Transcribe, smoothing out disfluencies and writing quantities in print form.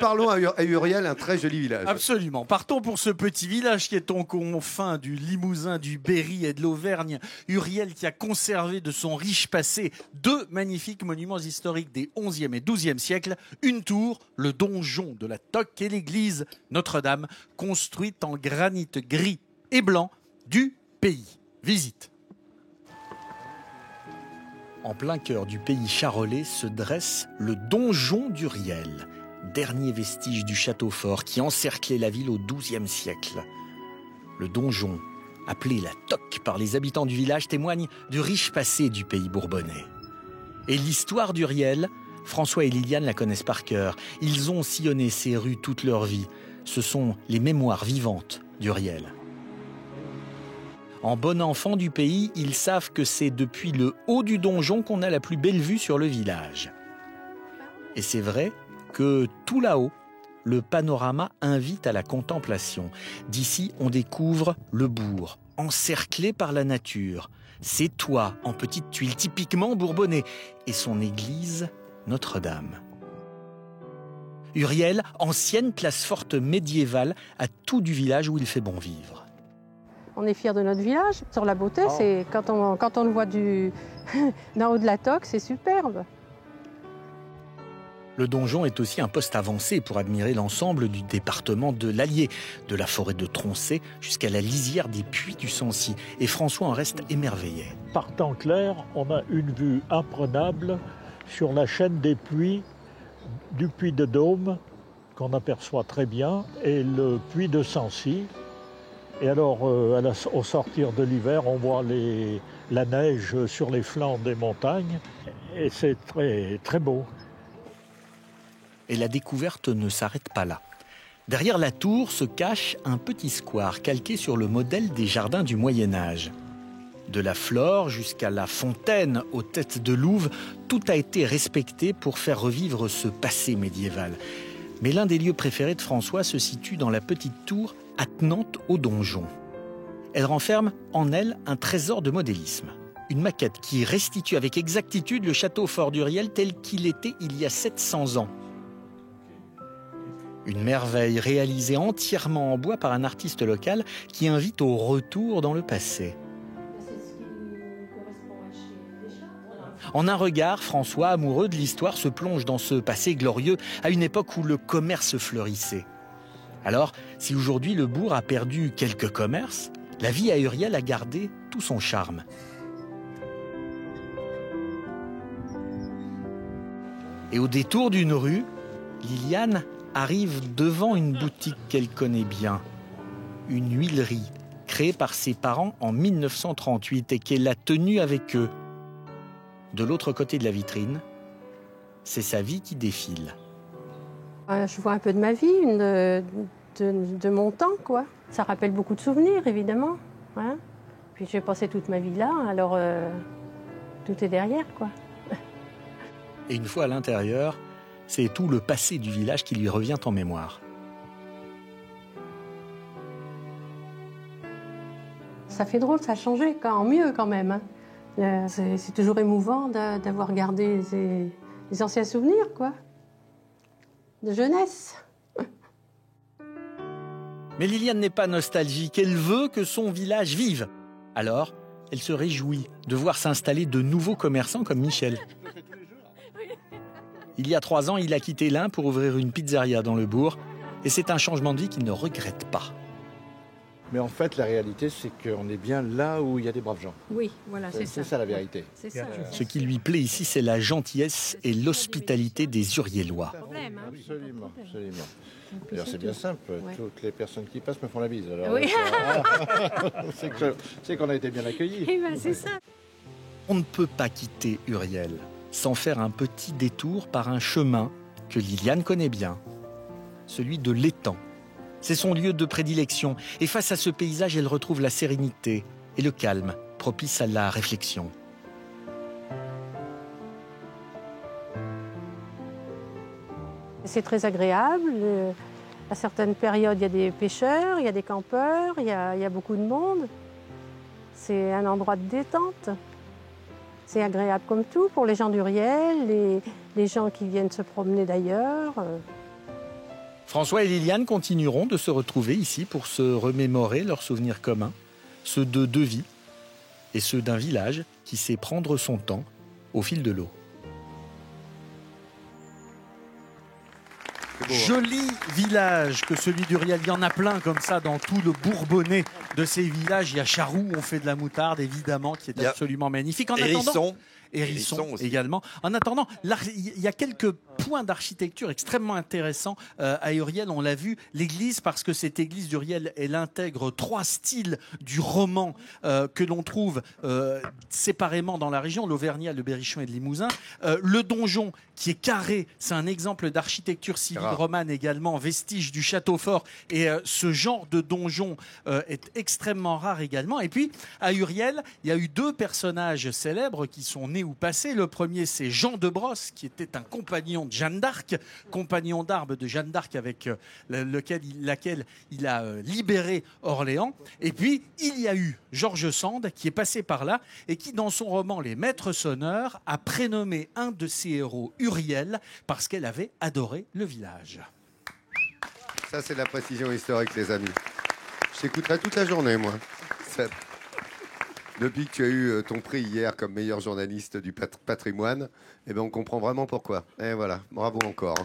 Parlons à Uriel, un très joli village. Absolument. Partons pour ce petit village qui est aux confins du Limousin, du Berry et de l'Auvergne. Uriel qui a conservé de son riche passé 2 magnifiques monuments historiques des 11e et 12e siècles. Une tour, le donjon de la Toque et l'église Notre-Dame, construite en granit gris et blanc du pays. Visite. En plein cœur du pays charolais se dresse le donjon d'Uriel, dernier vestige du château fort qui encerclait la ville au XIIe siècle. Le donjon, appelé la Toque par les habitants du village, témoigne du riche passé du pays bourbonnais. Et l'histoire d'Uriel, François et Liliane la connaissent par cœur. Ils ont sillonné ces rues toute leur vie. Ce sont les mémoires vivantes d'Uriel. En bon enfant du pays, ils savent que c'est depuis le haut du donjon qu'on a la plus belle vue sur le village. Et c'est vrai que tout là-haut, le panorama invite à la contemplation. D'ici, on découvre le bourg, encerclé par la nature, ses toits en petites tuiles typiquement bourbonnais et son église Notre-Dame. Uriel, ancienne place forte médiévale, a tout du village où il fait bon vivre. On est fiers de notre village. Sur la beauté, c'est quand on le voit d'en haut de la Toque, c'est superbe. Le donjon est aussi un poste avancé pour admirer l'ensemble du département de l'Allier, de la forêt de Troncé jusqu'à la lisière des puits du Sancy. Et François en reste émerveillé. Par temps clair, on a une vue imprenable sur la chaîne des puits, du puits de Dôme, qu'on aperçoit très bien, et le puits de Sancy. Et alors, au sortir de l'hiver, on voit la neige sur les flancs des montagnes, et c'est très, très beau. Et la découverte ne s'arrête pas là. Derrière la tour se cache un petit square calqué sur le modèle des jardins du Moyen-Âge. De la flore jusqu'à la fontaine aux têtes de louve, tout a été respecté pour faire revivre ce passé médiéval. Mais l'un des lieux préférés de François se situe dans la petite tour attenante au donjon. Elle renferme en elle un trésor de modélisme. Une maquette qui restitue avec exactitude le château fort d'Uriel tel qu'il était il y a 700 ans. Une merveille réalisée entièrement en bois par un artiste local qui invite au retour dans le passé. En un regard, François, amoureux de l'histoire, se plonge dans ce passé glorieux à une époque où le commerce fleurissait. Alors, si aujourd'hui le bourg a perdu quelques commerces, la vie à Uriel a gardé tout son charme. Et au détour d'une rue, Liliane arrive devant une boutique qu'elle connaît bien, une huilerie créée par ses parents en 1938 et qu'elle a tenue avec eux. De l'autre côté de la vitrine, c'est sa vie qui défile. Je vois un peu de ma vie, de mon temps, quoi. Ça rappelle beaucoup de souvenirs, évidemment. Hein. Puis j'ai passé toute ma vie là, alors tout est derrière, quoi. Et une fois à l'intérieur, c'est tout le passé du village qui lui revient en mémoire. Ça fait drôle, ça a changé, en mieux quand même. Hein. C'est toujours émouvant d'avoir gardé les anciens souvenirs, quoi, de jeunesse. Mais Liliane n'est pas nostalgique, elle veut que son village vive. Alors, elle se réjouit de voir s'installer de nouveaux commerçants comme Michel. Il y a 3 ans, il a quitté l'Ain pour ouvrir une pizzeria dans le bourg. Et c'est un changement de vie qu'il ne regrette pas. Mais en fait, la réalité, c'est qu'on est bien là où il y a des braves gens. Oui, voilà, c'est ça. C'est ça la vérité. Ouais, c'est ça. Ce qui lui plaît ici, c'est la gentillesse et l'hospitalité des Uriellois. Absolument, absolument. D'ailleurs, c'est bien simple. Ouais. Toutes les personnes qui passent me font la bise. Alors, oui. c'est qu'on a été bien accueillis. Eh ben, c'est ça. On ne peut pas quitter Uriel sans faire un petit détour par un chemin que Liliane connaît bien, celui de l'étang. C'est son lieu de prédilection et face à ce paysage, elle retrouve la sérénité et le calme propice à la réflexion. C'est très agréable. À certaines périodes, il y a des pêcheurs, il y a des campeurs, il y a beaucoup de monde. C'est un endroit de détente. C'est agréable comme tout pour les gens d'Uriel, les gens qui viennent se promener d'ailleurs. François et Liliane continueront de se retrouver ici pour se remémorer leurs souvenirs communs, ceux de deux vies et ceux d'un village qui sait prendre son temps au fil de l'eau. Joli village que celui d'Uriel. Il y en a plein comme ça dans tout le Bourbonnais de ces villages. Il y a Charroux, on fait de la moutarde évidemment, qui est absolument magnifique. En attendant, Hérisson également. En attendant, il y a quelques points d'architecture extrêmement intéressants à Uriel. On l'a vu, l'église, parce que cette église d'Uriel, elle intègre 3 styles du roman que l'on trouve séparément dans la région, l'Auvergnat, le Berrichon et le Limousin. Le donjon, qui est carré, c'est un exemple d'architecture civile romane également, vestige du château fort. Et ce genre de donjon est extrêmement rare également. Et puis, à Uriel, il y a eu 2 personnages célèbres qui sont nés ou passés. Le premier, c'est Jean de Brosse, qui était un compagnon de Jeanne d'Arc, compagnon d'armes de Jeanne d'Arc avec laquelle il a libéré Orléans. Et puis, il y a eu George Sand, qui est passé par là et qui, dans son roman Les Maîtres sonneurs, a prénommé un de ses héros Uriel parce qu'elle avait adoré le village. Ça, c'est de la précision historique, les amis. Je t'écouterai toute la journée, moi. Depuis que tu as eu ton prix hier comme meilleur journaliste du patrimoine, eh ben on comprend vraiment pourquoi. Et voilà, bravo encore.